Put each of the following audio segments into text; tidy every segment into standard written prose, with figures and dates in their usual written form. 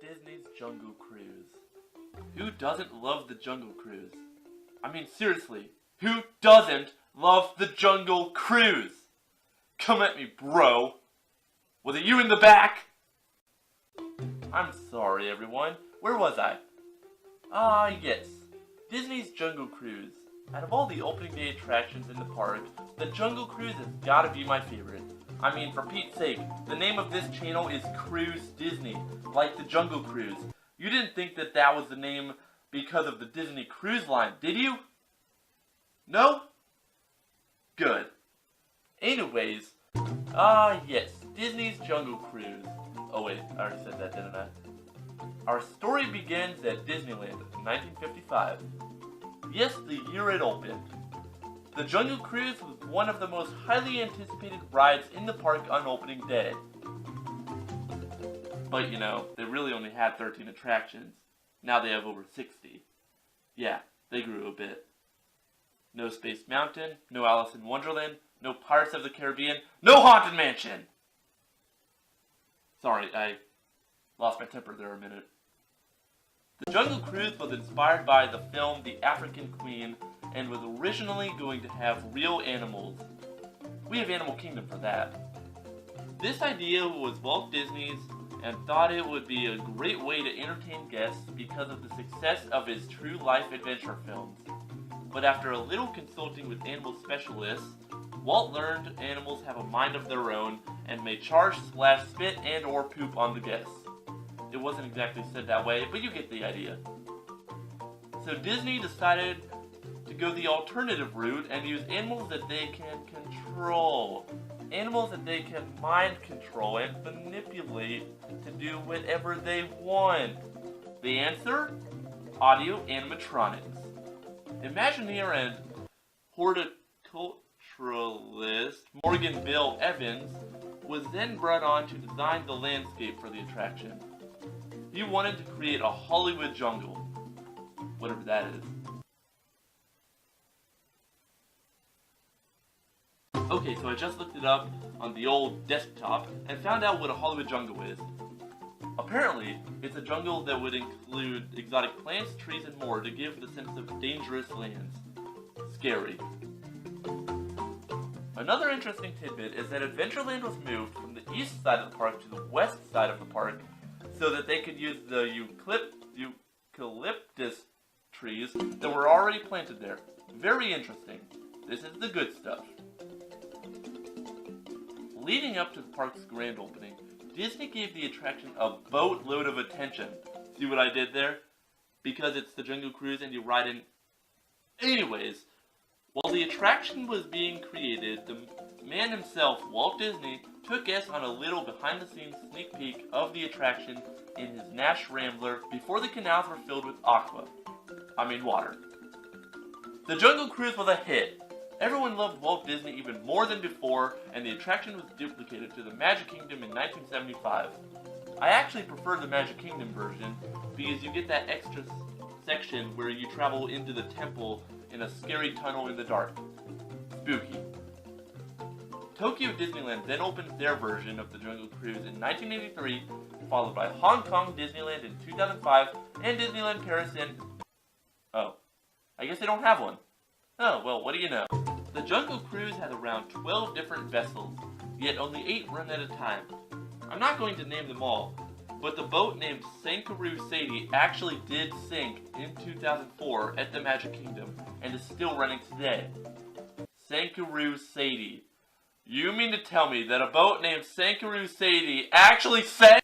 Disney's Jungle Cruise. Who doesn't love the Jungle Cruise? I mean, seriously, who doesn't love the Jungle Cruise? Come at me, bro. Was it you in the back? I'm sorry, everyone. Where was I? Yes. Disney's Jungle Cruise. Out of all the opening day attractions in the park, the Jungle Cruise has gotta be my favorite. I mean, for Pete's sake, the name of this channel is Cruise Disney, like the Jungle Cruise. You didn't think that that was the name because of the Disney Cruise Line, did you? No? Good. Anyways, yes, Disney's Jungle Cruise. Oh wait, I already said that, didn't I? Our story begins at Disneyland in 1955. Yes, the year it opened. The Jungle Cruise was one of the most highly anticipated rides in the park on opening day. But you know, they really only had 13 attractions. Now they have over 60. Yeah, they grew a bit. No Space Mountain, no Alice in Wonderland, no Pirates of the Caribbean, no Haunted Mansion! Sorry, I lost my temper there a minute. The Jungle Cruise was inspired by the film The African Queen and was originally going to have real animals. We have Animal Kingdom for that. This idea was Walt Disney's and thought it would be a great way to entertain guests because of the success of his true life adventure films. But after a little consulting with animal specialists, Walt learned animals have a mind of their own and may charge, splash, spit, and or poop on the guests. It wasn't exactly said that way, but you get the idea. So Disney decided to go the alternative route and use animals that they can control. Animals that they can mind control and manipulate to do whatever they want. The answer? Audio animatronics. Imagineer and horticulturalist Morgan Bill Evans was then brought on to design the landscape for the attraction. He wanted to create a Hollywood jungle, whatever that is. Okay, so I just looked it up on the old desktop and found out what a Hollywood jungle is. Apparently, it's a jungle that would include exotic plants, trees, and more to give the sense of dangerous lands. Scary. Another interesting tidbit is that Adventureland was moved from the east side of the park to the west side of the park so that they could use the eucalyptus trees that were already planted there. Very interesting. This is the good stuff. Leading up to the park's grand opening, Disney gave the attraction a boatload of attention. See what I did there? Because it's the Jungle Cruise and you ride in... Anyways, while the attraction was being created, the man himself, Walt Disney, took us on a little behind-the-scenes sneak peek of the attraction in his Nash Rambler before the canals were filled with water. The Jungle Cruise was a hit. Everyone loved Walt Disney even more than before, and the attraction was duplicated to the Magic Kingdom in 1975. I actually prefer the Magic Kingdom version because you get that extra section where you travel into the temple in a scary tunnel in the dark. Spooky. Tokyo Disneyland then opened their version of the Jungle Cruise in 1983, followed by Hong Kong Disneyland in 2005, and Disneyland Paris in... Oh, I guess they don't have one. Oh, well, what do you know? The Jungle Cruise has around 12 different vessels, yet only 8 run at a time. I'm not going to name them all, but the boat named Sankaroo Sadie actually did sink in 2004 at the Magic Kingdom, and is still running today. Sankaroo Sadie. You mean to tell me that a boat named Sankaroo Sadie actually sank?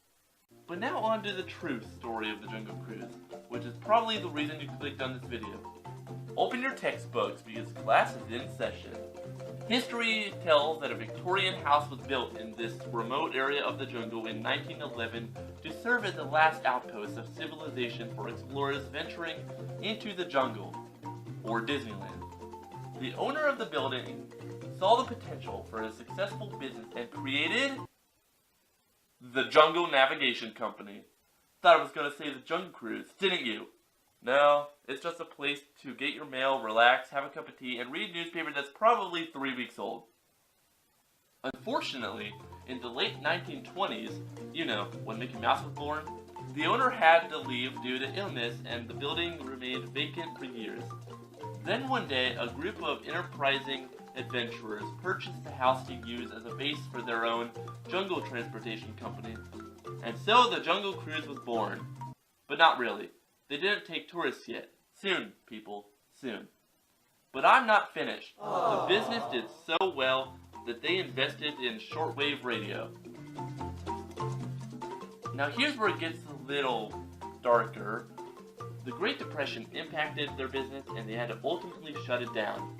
But now on to the true story of the Jungle Cruise, which is probably the reason you clicked on this video. Open your textbooks because class is in session. History tells that a Victorian house was built in this remote area of the jungle in 1911 to serve as the last outpost of civilization for explorers venturing into the jungle, or Disneyland. The owner of the building saw the potential for a successful business and created the Jungle Navigation Company. Thought I was going to say the Jungle Cruise, didn't you? No, it's just a place to get your mail, relax, have a cup of tea, and read a newspaper that's probably 3 weeks old. Unfortunately, in the late 1920s, you know, when Mickey Mouse was born, The owner had to leave due to illness, and the building remained vacant for years. Then one day, a group of enterprising adventurers purchased the house to use as a base for their own jungle transportation company. And so the Jungle Cruise was born. But not really. They didn't take tourists yet. Soon, people. Soon. But I'm not finished. The business did so well that they invested in shortwave radio. Now here's where it gets a little darker. The Great Depression impacted their business and they had to ultimately shut it down.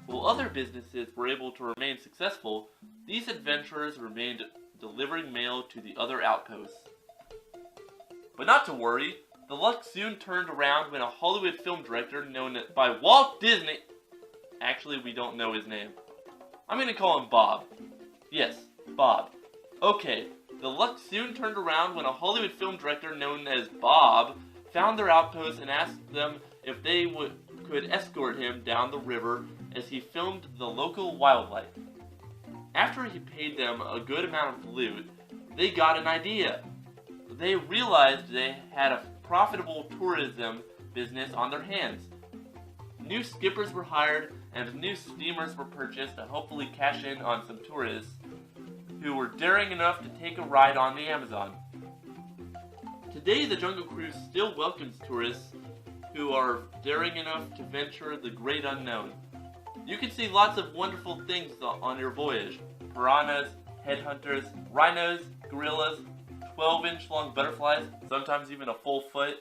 While other businesses were able to remain successful, these adventurers remained delivering mail to the other outposts. But not to worry, the luck soon turned around when a Hollywood film director known by Walt Disney... Actually, we don't know his name. I'm gonna call him Bob. Yes, Bob. Okay, the luck soon turned around when a Hollywood film director known as Bob found their outpost and asked them if they could escort him down the river as he filmed the local wildlife. After he paid them a good amount of loot, they got an idea. They realized they had a profitable tourism business on their hands. New skippers were hired and new steamers were purchased to hopefully cash in on some tourists who were daring enough to take a ride on the Amazon. Today, the Jungle Cruise still welcomes tourists who are daring enough to venture the great unknown. You can see lots of wonderful things on your voyage. Piranhas, headhunters, rhinos, gorillas, 12-inch long butterflies, sometimes even a full foot.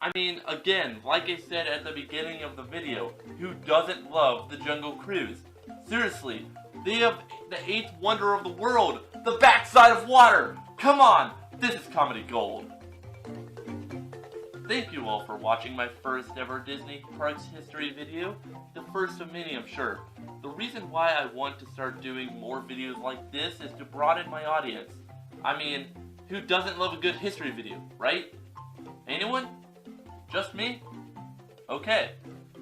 I mean, again, like I said at the beginning of the video, who doesn't love the Jungle Cruise? Seriously, they have the 8th wonder of the world, the backside of water! Come on, this is comedy gold. Thank you all for watching my first ever Disney Parks history video, the first of many I'm sure. The reason why I want to start doing more videos like this is to broaden my audience. I mean, who doesn't love a good history video, right? Anyone? Just me? Okay,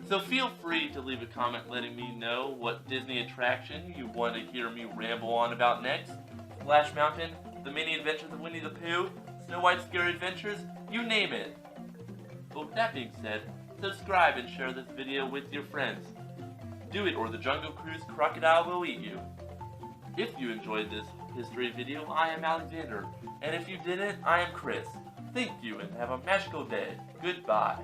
so feel free to leave a comment letting me know what Disney attraction you want to hear me ramble on about next. Splash Mountain, The Mini Adventures of Winnie the Pooh, Snow White's Scary Adventures, you name it. But with that being said, subscribe and share this video with your friends. Do it or the Jungle Cruise crocodile will eat you. If you enjoyed this history video, I am Alexander, and if you didn't, I am Chris. Thank you and have a magical day. Goodbye.